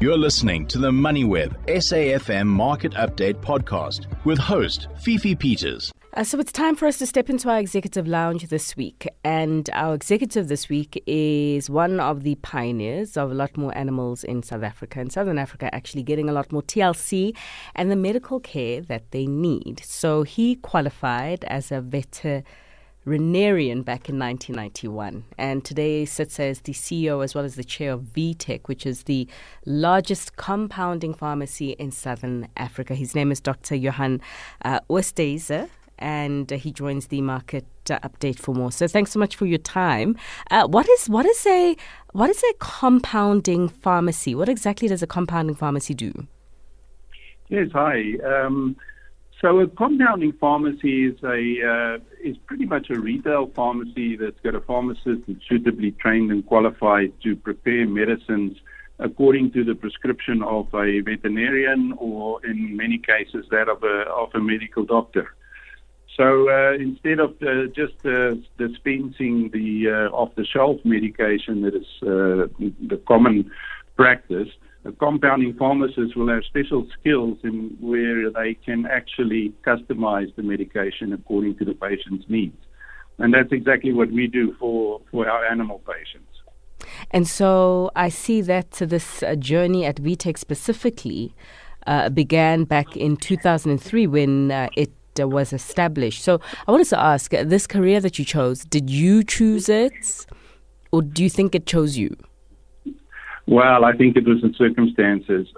You're listening to the MoneyWeb SAFM Market Update podcast with host Fifi Peters. So it's time for us to step into our executive lounge this week. And our executive this week is one of the pioneers of a lot more animals in South Africa. And Southern Africa actually getting a lot more TLC and the medical care that they need. So he qualified as a veterinarian back in 1991, and today sits as the CEO as well as the chair of VTech, which is the largest compounding pharmacy in Southern Africa. His name is Dr. Johan Oosthuyse, and he joins the market update for more. So thanks so much for your time. What is a compounding pharmacy? What exactly does a compounding pharmacy do? Yes, hi. So a compounding pharmacy is pretty much a retail pharmacy that's got a pharmacist that's suitably trained and qualified to prepare medicines according to the prescription of a veterinarian, or in many cases that of a medical doctor. So instead of just dispensing the off-the-shelf medication that is the common practice, a compounding pharmacist will have special skills in where they can actually customize the medication according to the patient's needs. And that's exactly what we do for our animal patients. And so I see that this journey at VTech specifically began back in 2003 when it was established. So I wanted to ask, this career that you chose, did you choose it, or do you think it chose you? Well, I think it was the circumstances.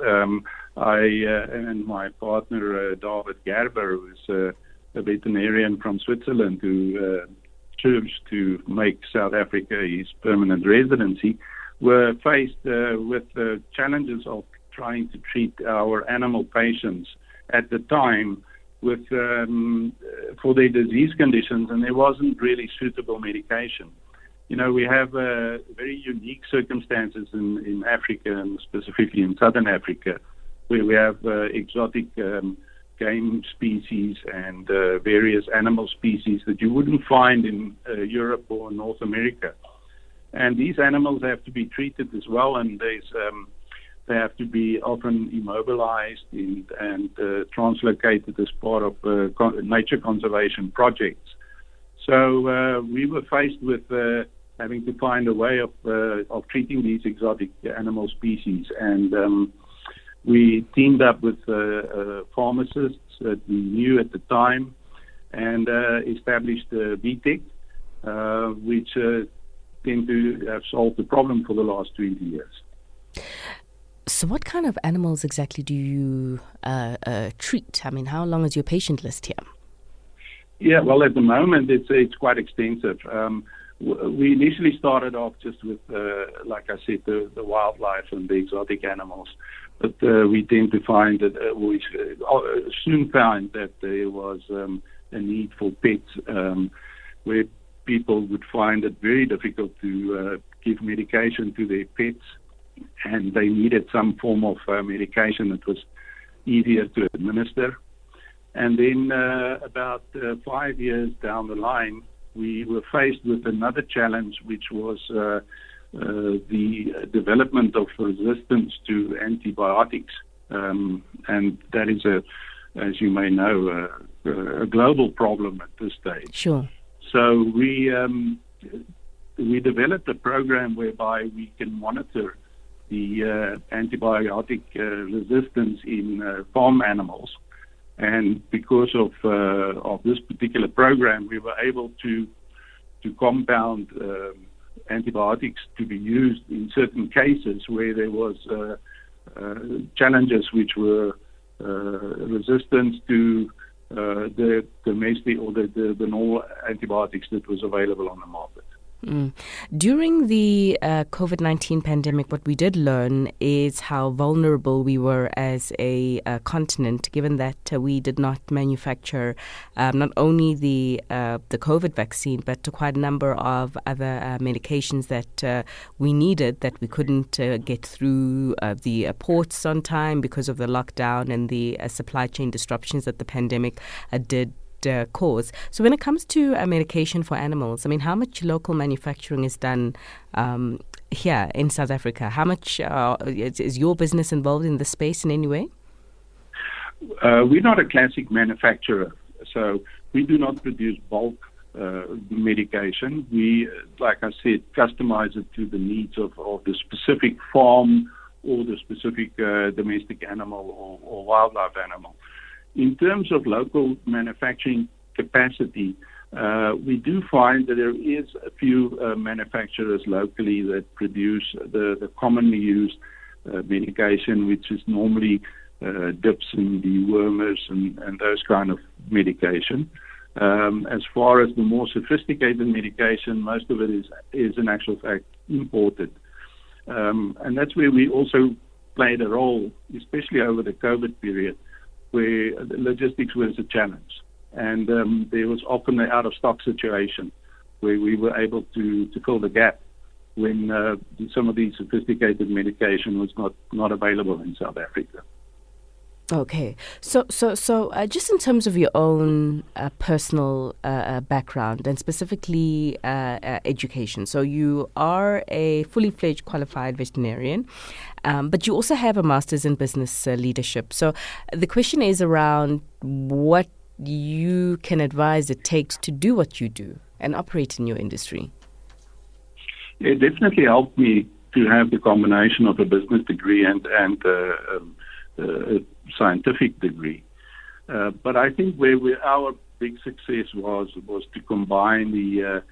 I and my partner, David Gerber, who's a veterinarian from Switzerland who chose to make South Africa his permanent residency, were faced with the challenges of trying to treat our animal patients at the time with for their disease conditions, and there wasn't really suitable medication. You know, we have very unique circumstances in Africa, and specifically in Southern Africa, where we have exotic game species and various animal species that you wouldn't find in Europe or North America. And these animals have to be treated as well, and they have to be often immobilized and translocated as part of nature conservation projects. So we were faced with having to find a way of treating these exotic animal species, and we teamed up with pharmacists that we knew at the time, and established VTech, which seemed to have solved the problem for the last 20 years. So what kind of animals exactly do you treat? I mean, how long is your patient list here? Yeah, well, at the moment, it's quite extensive. We initially started off just with, like I said, the wildlife and the exotic animals. But we tend to find that we soon found that there was a need for pets, where people would find it very difficult to give medication to their pets, and they needed some form of medication that was easier to administer. And then about 5 years down the line, we were faced with another challenge, which was the development of resistance to antibiotics. And that is, as you may know, a global problem at this stage. Sure. So we developed a program whereby we can monitor the antibiotic resistance in farm animals. And because of this particular program, we were able to compound antibiotics to be used in certain cases where there was challenges which were resistance to the domestic or the normal antibiotics that was available on the market. During the COVID-19 pandemic, what we did learn is how vulnerable we were as a continent, given that we did not manufacture not only the COVID vaccine, but quite a number of other medications that we needed that we couldn't get through the ports on time because of the lockdown and the supply chain disruptions that the pandemic did cause. So when it comes to medication for animals, I mean, how much local manufacturing is done here in South Africa? How much is your business involved in this space in any way? We're not a classic manufacturer, so we do not produce bulk medication. We, like I said, customize it to the needs of the specific farm or the specific domestic animal or wildlife animal. In terms of local manufacturing capacity, we do find that there is a few manufacturers locally that produce the commonly used medication, which is normally dips and dewormers and those kind of medication. As far as the more sophisticated medication, most of it is in actual fact imported. And that's where we also played a role, especially over the COVID period, where the logistics was a challenge. And there was often an out-of-stock situation where we were able to fill the gap when some of these sophisticated medication was not available in South Africa. Okay. So, just in terms of your own personal background and specifically education, so you are a fully fledged qualified veterinarian, but you also have a master's in business leadership. So the question is around what you can advise it takes to do what you do and operate in your industry. It definitely helped me to have the combination of a business degree and a scientific degree. But I think where our big success was to combine the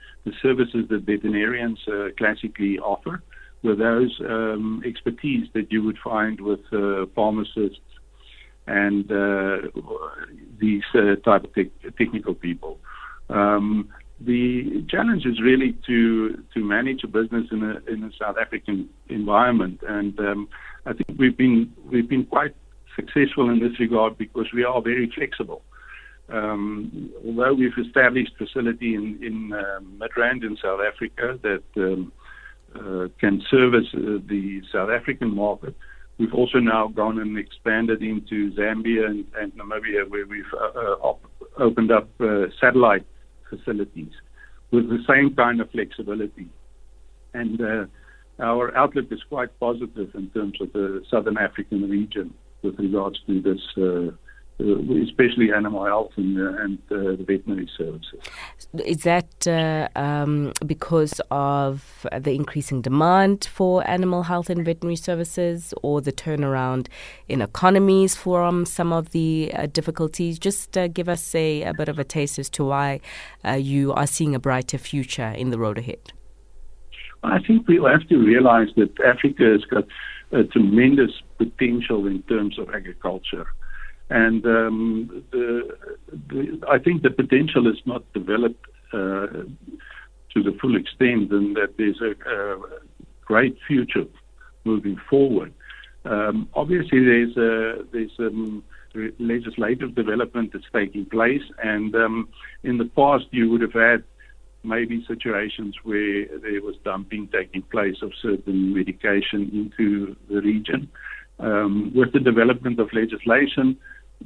services that veterinarians classically offer with those expertise that you would find with pharmacists and these type of technical people. The challenge is really to manage a business in a South African environment, and I think we've been quite successful in this regard because we are very flexible. Although we've established facility in Midrand in South Africa that can service the South African market, we've also now gone and expanded into Zambia and Namibia, where we've opened up satellite facilities with the same kind of flexibility. And our outlook is quite positive in terms of the Southern African region with regards to this, especially animal health and the veterinary services. Is that because of the increasing demand for animal health and veterinary services, or the turnaround in economies from some of the difficulties? Just give us a bit of a taste as to why you are seeing a brighter future in the road ahead. I think we have to realize that Africa has got a tremendous potential in terms of agriculture. And I think the potential is not developed to the full extent, and that there's a great future moving forward. Obviously, there's legislative development that's taking place, and in the past you would have had maybe situations where there was dumping taking place of certain medication into the region. With the development of legislation,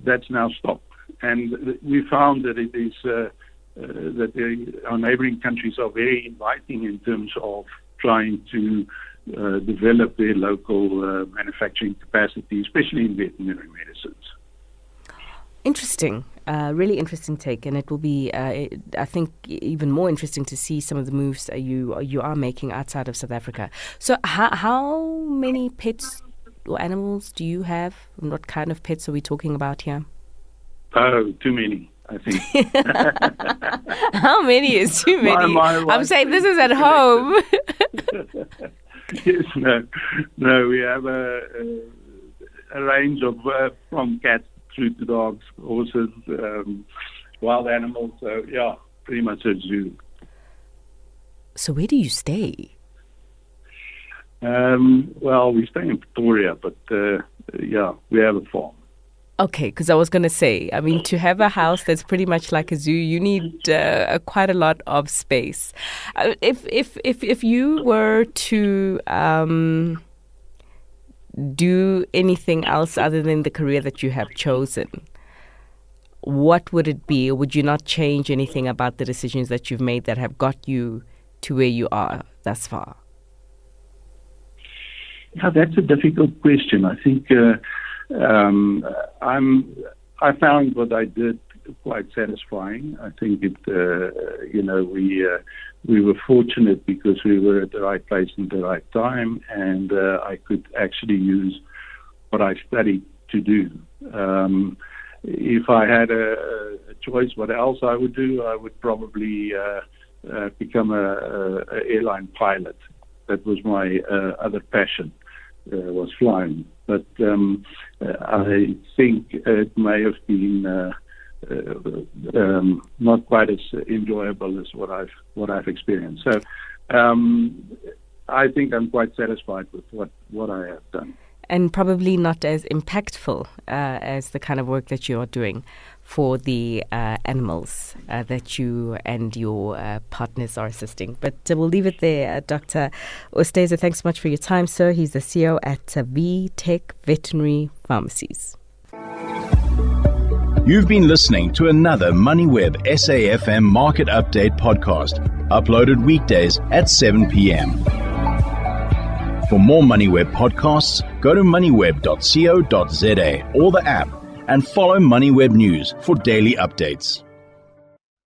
that's now stopped. And we found that it is that our neighboring countries are very inviting in terms of trying to develop their local manufacturing capacity, especially in veterinary medicines. Interesting. Really interesting take, and it will be, I think, even more interesting to see some of the moves you are making outside of South Africa. So how many pets or animals do you have? And what kind of pets are we talking about here? Oh, too many, I think. How many is too many? I'm saying this is at home. Yes, no, we have a range of from cats through to dogs, horses, wild animals. So yeah, pretty much a zoo. So where do you stay? Well, we stay in Pretoria, but yeah, we have a farm. Okay, because I was going to say, I mean, to have a house that's pretty much like a zoo, you need quite a lot of space. If you were to do anything else other than the career that you have chosen, what would it be? Or would you not change anything about the decisions that you've made that have got you to where you are thus far? Yeah, that's a difficult question. I think I found what I did quite satisfying. I think we were fortunate because we were at the right place at the right time, and I could actually use what I studied to do. If I had a choice, what else I would do, I would probably become a airline pilot. That was my other passion, was flying. But I think it may have been not quite as enjoyable as what I've experienced. So I think I'm quite satisfied with what I have done. And probably not as impactful as the kind of work that you're doing for the animals that you and your partners are assisting. But we'll leave it there. Dr. Oosthuyse, thanks so much for your time, sir. He's the CEO at V-Tech Veterinary Pharmacies. You've been listening to another MoneyWeb SAFM Market Update podcast, uploaded weekdays at 7 p.m. For more MoneyWeb podcasts, go to moneyweb.co.za or the app and follow MoneyWeb News for daily updates.